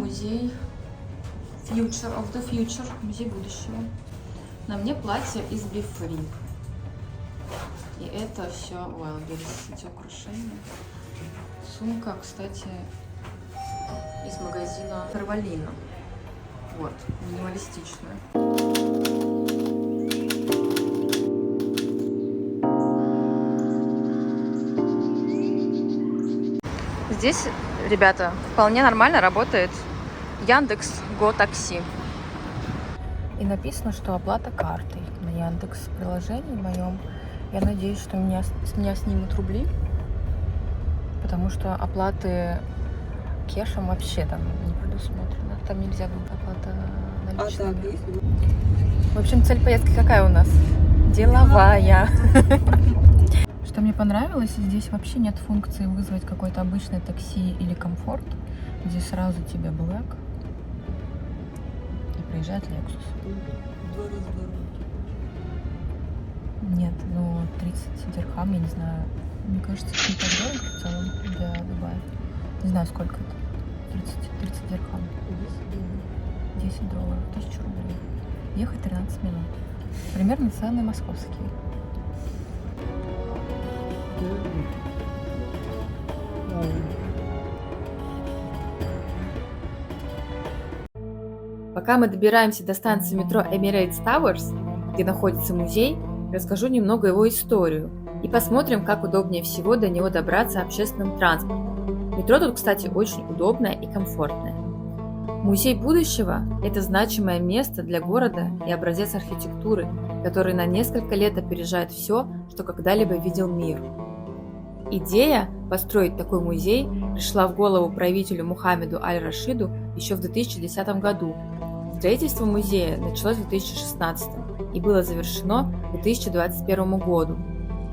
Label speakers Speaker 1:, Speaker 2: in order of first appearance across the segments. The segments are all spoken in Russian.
Speaker 1: музей Future of the Future, музей будущего. На мне платье из Be Free. И это все Wildberries, эти украшения. Сумка, кстати, из магазина Карвалина. Вот, минималистичная. Здесь, ребята, вполне нормально работает Яндекс.Го такси. И написано, что оплата картой на Яндекс приложении моем. Я надеюсь, что с меня снимут рубли, потому что оплаты кешем вообще там не предусмотрено. Там нельзя будет оплата наличными. В общем, цель поездки какая у нас? Деловая. Что мне понравилось, здесь вообще нет функции вызвать какое-то обычное такси или комфорт. Здесь сразу тебе Black и приезжает Lexus. Нет, ну 30 дирхам, я не знаю. Мне кажется, это не так дорого в целом для Дубая. Не знаю, сколько это. 30 дирхам. 10 долларов, 1000 рублей. Ехать 13 минут. Примерно цены московские. Пока мы добираемся до станции метро Emirates Towers, где находится музей, расскажу немного его историю и посмотрим, как удобнее всего до него добраться общественным транспортом. Метро тут, кстати, очень удобное и комфортное. Музей будущего – это значимое место для города и образец архитектуры, который на несколько лет опережает все, что когда-либо видел мир. Идея построить такой музей пришла в голову правителю Мухаммеду Аль-Рашиду еще в 2010 году. Строительство музея началось в 2016 и было завершено к 2021 году.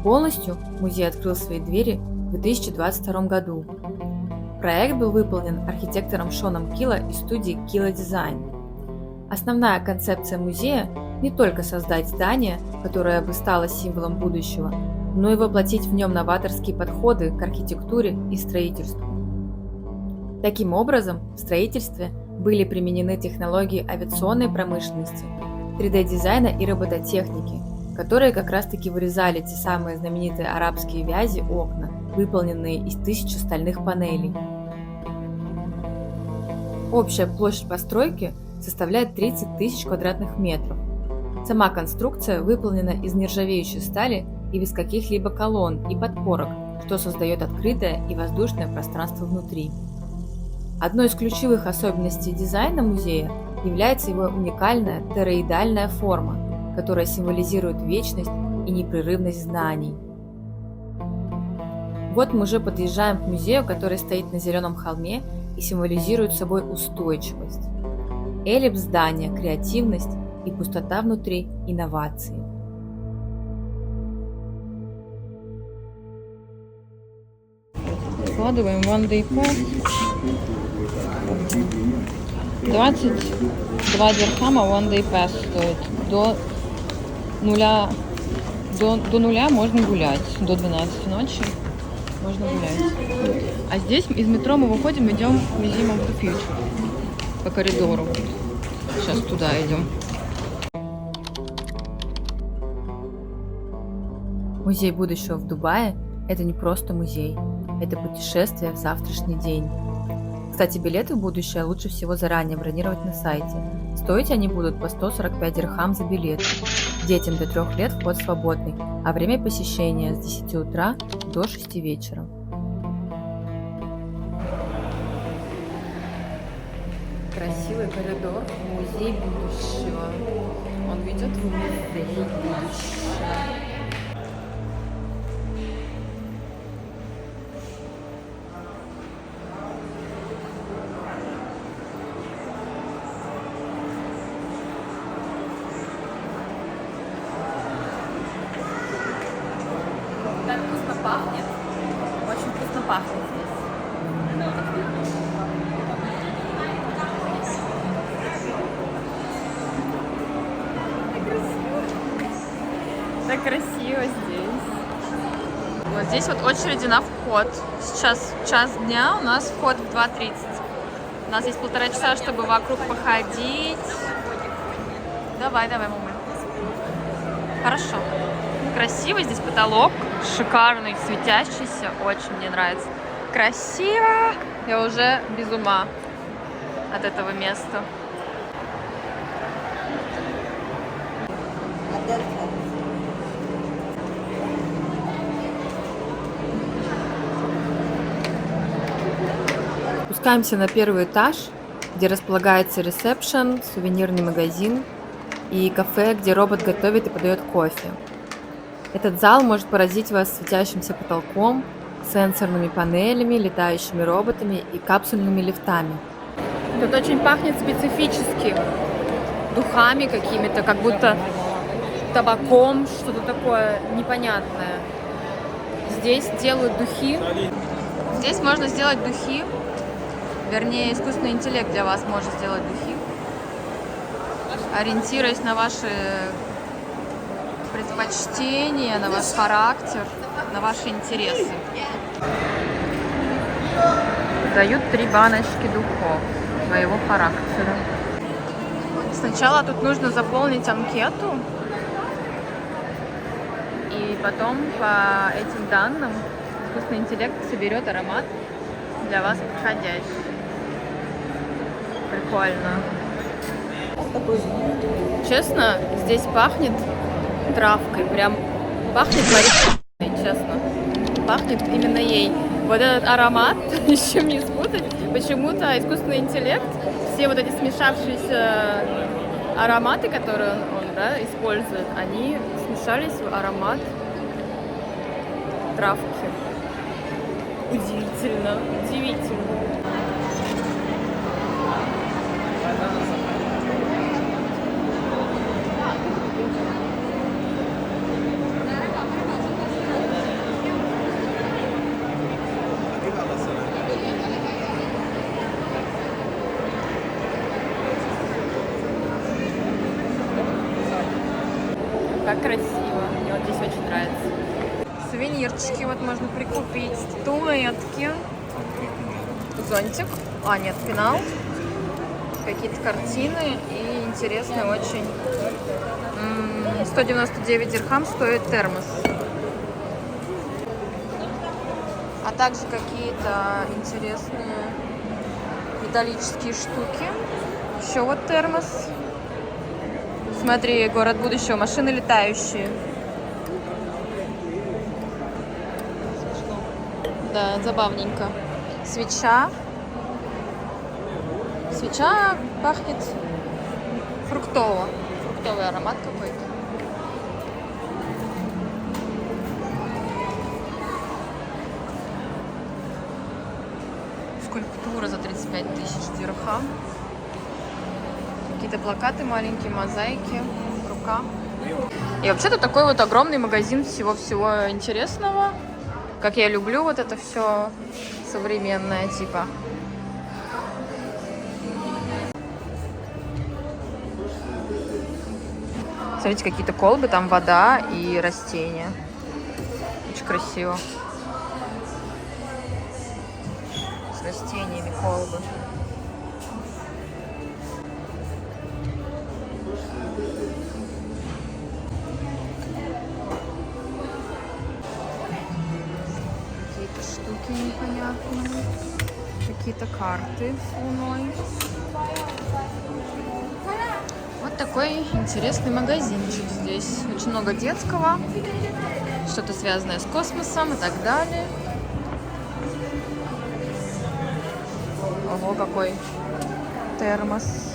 Speaker 1: Полностью музей открыл свои двери в 2022 году. Проект был выполнен архитектором Шоном Килла из студии Killa Design. Основная концепция музея – не только создать здание, которое бы стало символом будущего, но и воплотить в нем новаторские подходы к архитектуре и строительству. Таким образом, в строительстве были применены технологии авиационной промышленности, 3D-дизайна и робототехники, которые как раз-таки вырезали те самые знаменитые арабские вязи окна, выполненные из 1000 стальных панелей. Общая площадь постройки составляет 30 тысяч квадратных метров. Сама конструкция выполнена из нержавеющей стали и без каких-либо колонн и подпорок, что создает открытое и воздушное пространство внутри. Одной из ключевых особенностей дизайна музея является его уникальная тороидальная форма, которая символизирует вечность и непрерывность знаний. Вот мы уже подъезжаем к музею, который стоит на зеленом холме и символизирует собой устойчивость. Эллипс здания, креативность и пустота внутри – инновации. Вкладываем One Day Pass. 22 дирхама One Day Pass стоит. До нуля можно гулять. До 12 ночи можно гулять. А здесь из метро мы выходим, идем в Museum of the Future по коридору. Сейчас туда идем. Музей будущего в Дубае – это не просто музей, это путешествие в завтрашний день. Кстати, билеты в будущее лучше всего заранее бронировать на сайте. Стоить они будут по 145 дирхам за билет. Детям до 3 лет вход свободный, а время посещения с 10 утра до 6 вечера. Красивый коридор в музей будущего. Он ведет в музей будущего. Так вкусно пахнет. Очень вкусно пахнет здесь. Так красиво здесь. Вот здесь вот очереди на вход. Сейчас час дня, у нас вход в 2:30. У нас есть 1,5 часа, чтобы вокруг походить. Давай, давай, мама. Хорошо. Красиво, здесь потолок шикарный, светящийся, очень мне нравится. Красиво! Я уже без ума от этого места. Спускаемся на первый этаж, где располагается ресепшн, сувенирный магазин и кафе, где робот готовит и подает кофе. Этот зал может поразить вас светящимся потолком, сенсорными панелями, летающими роботами и капсульными лифтами. Тут очень пахнет специфически, духами какими-то, как будто табаком, что-то такое непонятное. Здесь делают духи. Здесь можно сделать духи, вернее, искусственный интеллект для вас может сделать духи, ориентируясь на ваши предпочтения, на ваш характер, на ваши интересы. Дают 3 баночки духов своего характера. Сначала тут нужно заполнить анкету, и потом по этим данным искусственный интеллект соберет аромат для вас подходящий. Прикольно. Честно, здесь пахнет травкой, прям пахнет марихуаной, честно. Пахнет именно ей. Вот этот аромат, ни с чем не спутать. Почему-то искусственный интеллект, все вот эти смешавшиеся ароматы, которые он да, использует, они смешались в аромат травки. Удивительно, удивительно. Как красиво, мне вот здесь очень нравится. Сувенирчики вот можно прикупить, статуэтки, зонтик, нет, пенал, какие-то картины и интересный очень. 199 дирхам стоит термос. А также какие-то интересные металлические штуки. Еще вот термос. Смотри, город будущего, машины летающие. Да, забавненько. Свеча. Свеча пахнет фруктово. Фруктовый аромат какой-то. Скульптура за 35 тысяч дирхам. Какие-то плакаты маленькие, мозаики, рука. И вообще тут такой вот огромный магазин всего-всего интересного. Как я люблю вот это все современное типа. Смотрите, какие-то колбы, там вода и растения. Очень красиво. С растениями колбы. Штуки непонятные, какие-то карты с луной. Вот такой интересный магазинчик здесь. Очень много детского, что-то связанное с космосом и так далее. Ого, какой термос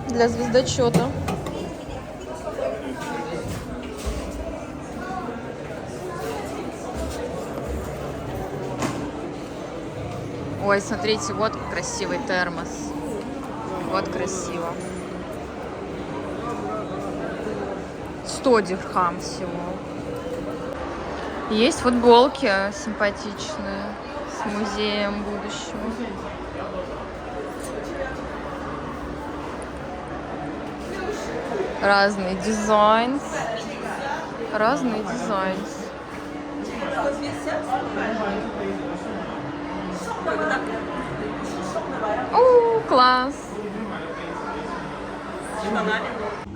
Speaker 1: для звездочета. Ой, смотрите, вот красивый термос. Вот красиво. 100 дирхам всего. Есть футболки симпатичные с музеем будущего. Разный дизайн. Разный дизайн.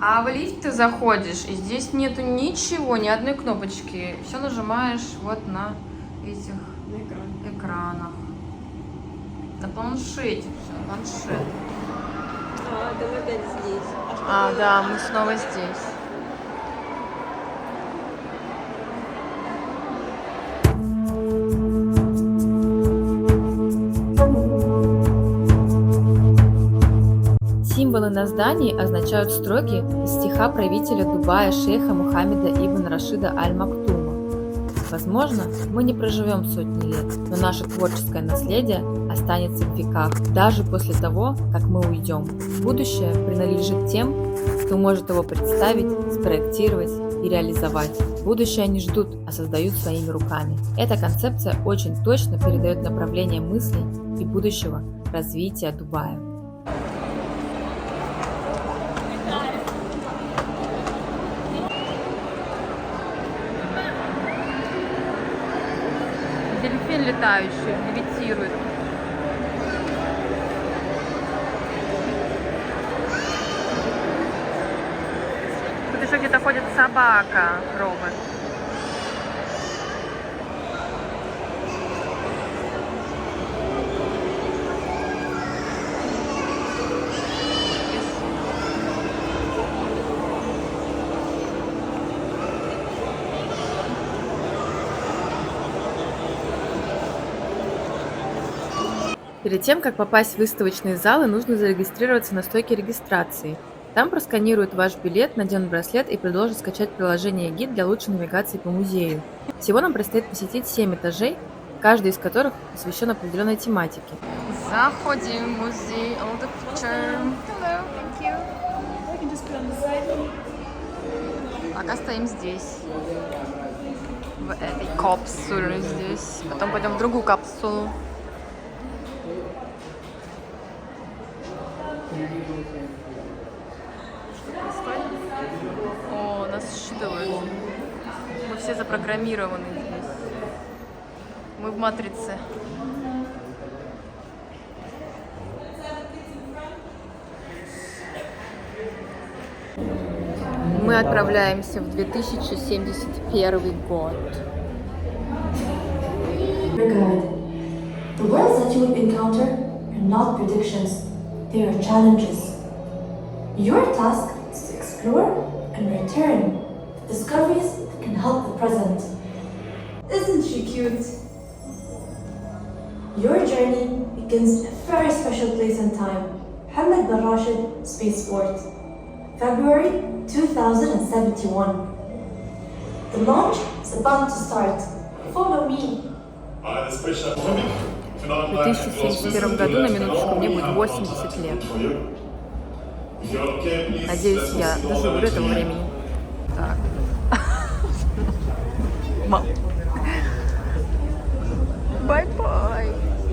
Speaker 1: А в лифт ты заходишь, и здесь нету ничего, ни одной кнопочки. Все нажимаешь вот на этих экранах. На планшете все, планшет.
Speaker 2: А, да мы опять здесь.
Speaker 1: А, да, мы снова здесь. Символы на здании означают строки из стиха правителя Дубая шейха Мухаммеда ибн Рашида Аль-Мактума. Возможно, мы не проживем сотни лет, но наше творческое наследие останется в веках, даже после того, как мы уйдем. Будущее принадлежит тем, кто может его представить, спроектировать и реализовать. Будущее не ждут, а создают своими руками. Эта концепция очень точно передает направление мыслей и будущего развития Дубая. Дельфин летающий, левитирует. Тут еще где-то ходит собака, робот. Перед тем, как попасть в выставочные залы, нужно зарегистрироваться на стойке регистрации. Там просканируют ваш билет, наденут браслет и предложат скачать приложение «Гид» для лучшей навигации по музею. Всего нам предстоит посетить 7 этажей, каждый из которых посвящен определенной тематике. Заходим в музей All the Picture. Hello, thank you. Пока стоим здесь, в этой капсуле здесь. Потом пойдем в другую капсулу. О, нас считывают. Мы все запрограммированы здесь. Мы в матрице. Мы отправляемся в 2071 год.
Speaker 3: Regard. The worlds that you will encounter are not predictions, they are challenges. Your task is to explore and return with discoveries that can help the present. Isn't she cute? Your journey begins in a very special place and time. Mohammed bin Rashid Spaceport, February 2071. The launch is about to start. Follow me.
Speaker 1: В 2071 году, на минуточку, мне будет 80 лет. Надеюсь, я доживу до этого времени. Так. Бай-бай.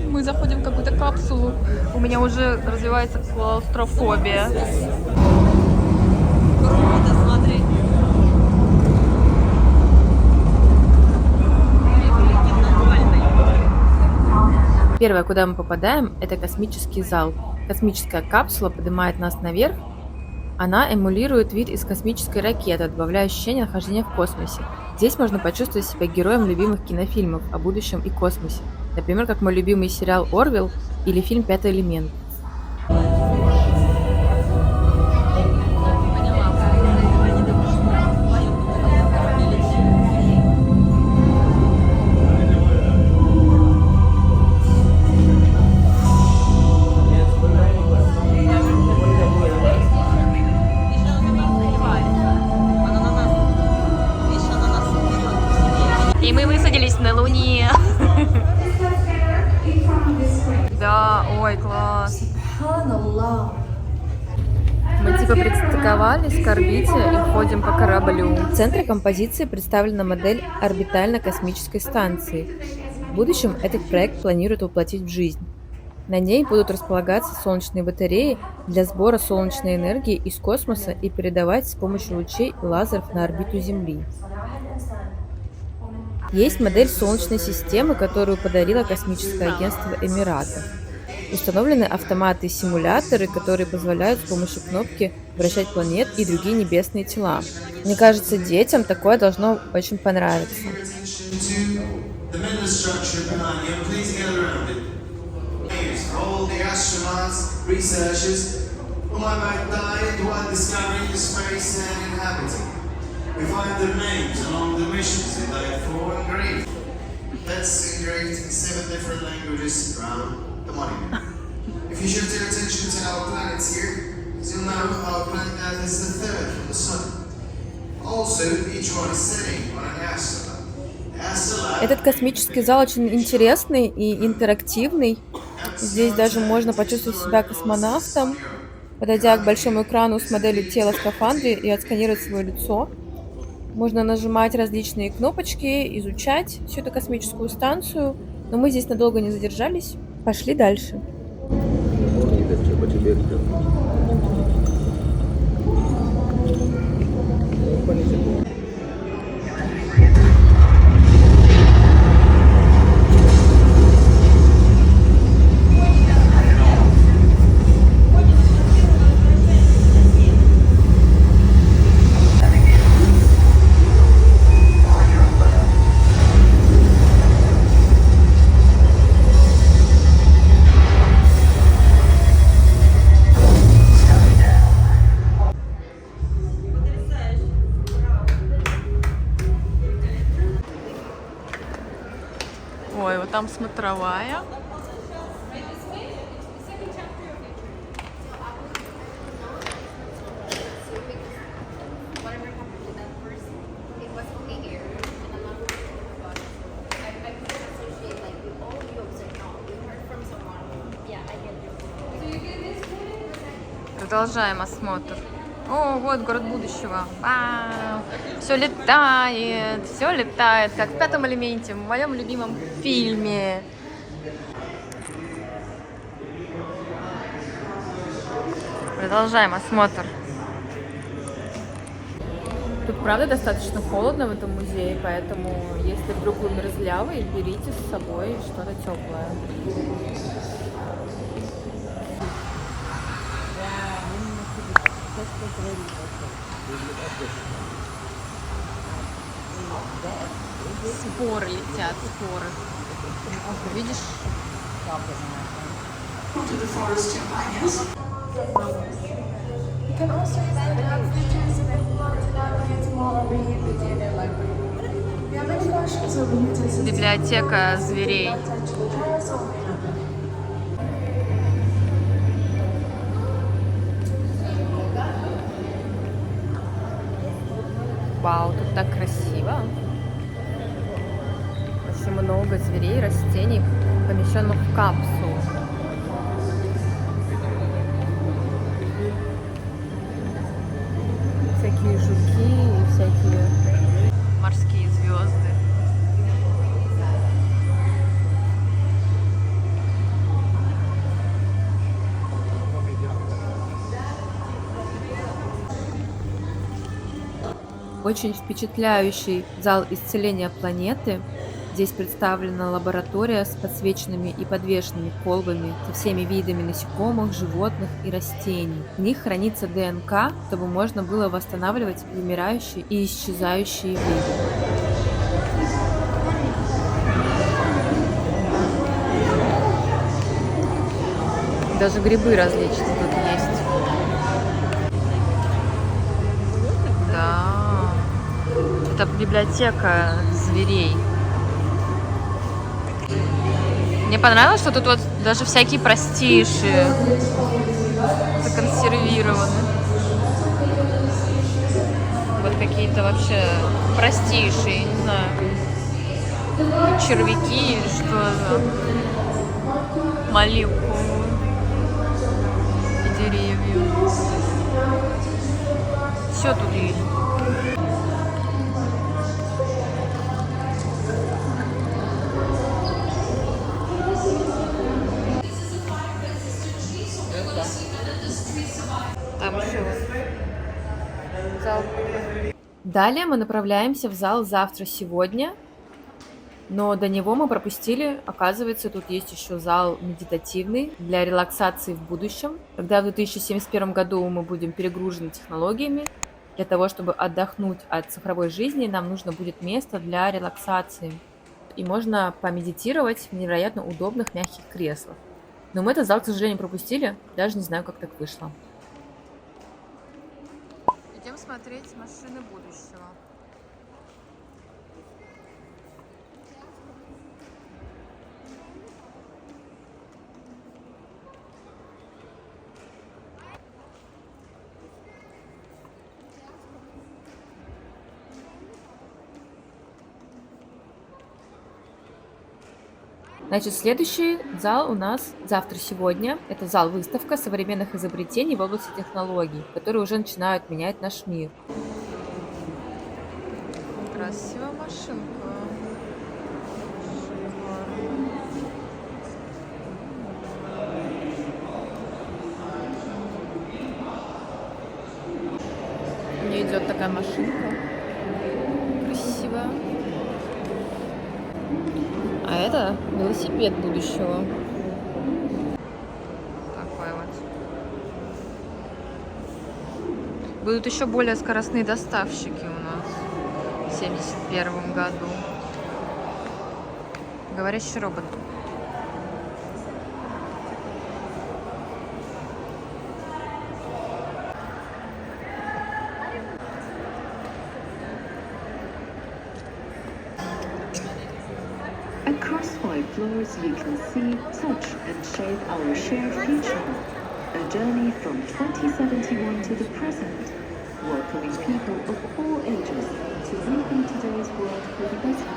Speaker 1: Мы заходим в какую-то капсулу. У меня уже развивается клаустрофобия.
Speaker 2: Круто, смотри.
Speaker 1: Первое, куда мы попадаем, это космический зал. Космическая капсула поднимает нас наверх. Она эмулирует вид из космической ракеты, добавляя ощущение нахождения в космосе. Здесь можно почувствовать себя героем любимых кинофильмов о будущем и космосе. Например, как мой любимый сериал «Орвилл» или фильм «Пятый элемент». И мы высадились на Луне. Да, ой, класс. Мы типа пристыковались к орбите и ходим по кораблю. В центре композиции представлена модель орбитально-космической станции. В будущем этот проект планируют воплотить в жизнь. На ней будут располагаться солнечные батареи для сбора солнечной энергии из космоса и передавать с помощью лучей и лазеров на орбиту Земли. Есть модель Солнечной системы, которую подарило космическое агентство Эмиратов. Установлены автоматы и симуляторы, которые позволяют с помощью кнопки вращать планет и другие небесные тела. Мне кажется, детям такое должно очень понравиться.
Speaker 4: The mental structure behind you, please get around it. Here's for all the astronauts, researchers who might have died while discovering the space and inhabiting. We find their names along the missions they died for engraved. That's engraved in 7 different languages around the monument. If you shift your attention to our planets here, you'll know our planet Earth is the third from the sun. Also, each one is sitting on an asteroid.
Speaker 1: Этот космический зал очень интересный и интерактивный. Здесь даже можно почувствовать себя космонавтом, подойдя к большому экрану с моделью тела в скафандре и отсканировать свое лицо. Можно нажимать различные кнопочки, изучать всю эту космическую станцию. Но мы здесь надолго не задержались. Пошли дальше.
Speaker 5: Ой, вот там смотровая. Продолжаем осмотр. О, вот город будущего. Вау! Все летает, как в «Пятом элементе», в моем любимом фильме. Продолжаем осмотр.
Speaker 1: Тут, правда, достаточно холодно в этом музее, поэтому, если вдруг вы мерзлявый, берите с собой что-то теплое.
Speaker 5: Споры летят, споры. Видишь? Библиотека зверей.
Speaker 1: Вау, тут так красиво. Очень много зверей, растений, помещенных в капсулу. Всякие жуки и всякие
Speaker 5: Морские звезды.
Speaker 1: Очень впечатляющий зал исцеления планеты. Здесь представлена лаборатория с подсвеченными и подвешенными колбами со всеми видами насекомых, животных и растений. В них хранится ДНК, чтобы можно было восстанавливать вымирающие и исчезающие виды. Даже грибы различные тут есть.
Speaker 5: Да. Это библиотека зверей. Мне понравилось, что тут вот даже всякие простейшие законсервированы. Вот какие-то вообще простейшие, не знаю, червяки или что за молекулы и деревья. Все тут есть. Там еще зал.
Speaker 1: Далее мы направляемся в зал «Завтра-сегодня», Но до него мы пропустили, оказывается, тут есть еще зал медитативный для релаксации в будущем. Когда в 2071 году мы будем перегружены технологиями, для того, чтобы отдохнуть от цифровой жизни, нам нужно будет место для релаксации. И можно помедитировать в невероятно удобных мягких креслах. Но мы этот зал, к сожалению, пропустили. Даже не знаю, как так вышло.
Speaker 5: Идем смотреть машины будущего.
Speaker 1: Значит, следующий зал у нас завтра-сегодня. Это зал-выставка современных изобретений в области технологий, которые уже начинают менять наш мир.
Speaker 5: Красивая машинка.
Speaker 1: Мне идет такая машинка. Красивая. А это велосипед будущего.
Speaker 5: Такой вот. Будут еще более скоростные доставщики у нас в 1971 году. Говорящий робот.
Speaker 6: Across 5 floors you can see, touch and shape our shared future. A journey from 2071 to the present, welcoming people of all ages to rethink today's world for the better.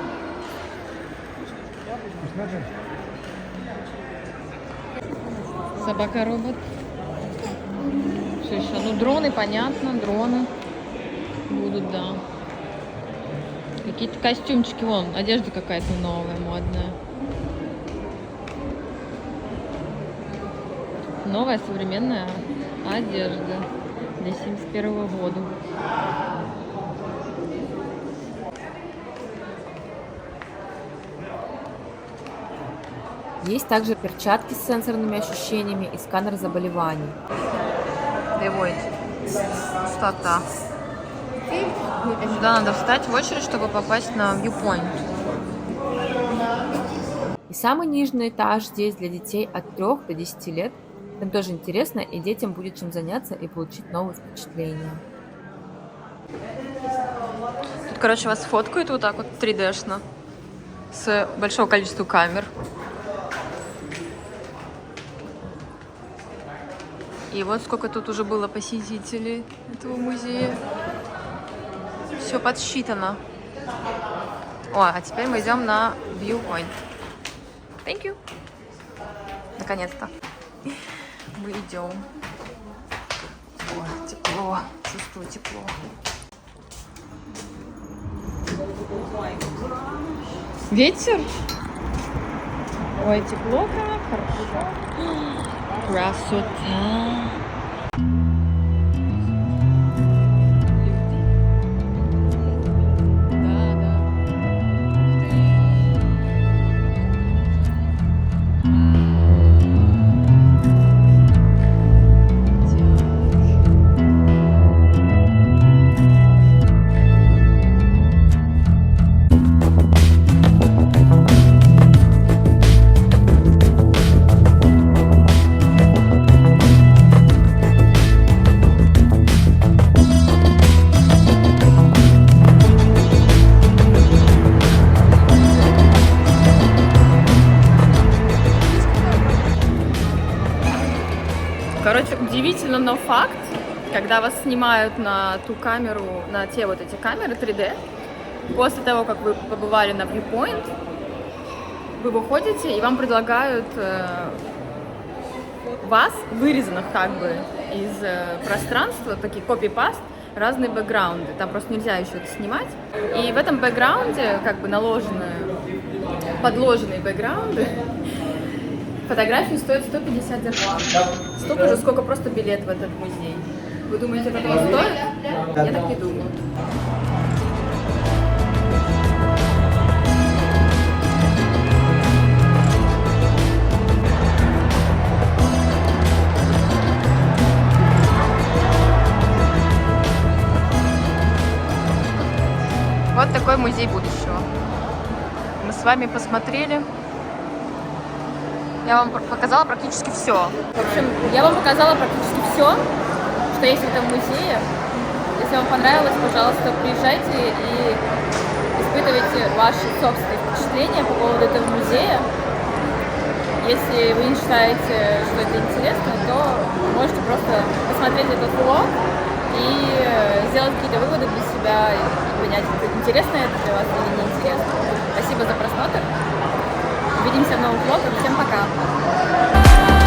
Speaker 5: Собака-робот. Что еще? Ну, дроны, понятно, дроны будут, да. Какие-то костюмчики, вон, одежда какая-то новая, модная. Новая современная одежда для 1971 года.
Speaker 1: Есть также перчатки с сенсорными ощущениями и сканер заболеваний.
Speaker 5: Девойт. Пустота. Сюда надо встать в очередь, чтобы попасть на viewpoint.
Speaker 1: И самый нижний этаж здесь для детей от 3 до 10 лет. Там тоже интересно, и детям будет чем заняться и получить новые впечатления.
Speaker 5: Тут, короче, вас фоткают вот так вот 3D-шно с большого количества камер. И вот сколько тут уже было посетителей этого музея. Все подсчитано. О, а теперь мы идем на viewpoint. Thank you. Наконец-то. Мы идем. О, тепло. Чувствую тепло. Ветер? Ой, тепло как, хорошо. Красота. Короче, удивительно, но факт, когда вас снимают на ту камеру, на те вот эти камеры 3D, после того, как вы побывали на viewpoint, вы выходите и вам предлагают вас, вырезанных как бы из пространства, такие копи-паст, разные бэкграунды. Там просто нельзя еще это снимать. И в этом бэкграунде, как бы подложенные бэкграунды, фотографии стоят 150 дирхам. Столько же, сколько просто билет в этот музей. Вы думаете, это того стоит? Я так не думаю. Большой музей будущего. Мы с вами посмотрели. Я вам показала практически все. В общем, я вам показала практически все, что есть в этом музее. Если вам понравилось, пожалуйста, приезжайте и испытывайте ваши собственные впечатления по поводу этого музея. Если вы не считаете, что это интересно, то можете просто посмотреть этот влог и сделать какие-то выводы для себя и понять, интересно это для вас или неинтересно. Спасибо за просмотр. Увидимся в новых влогах. Всем пока!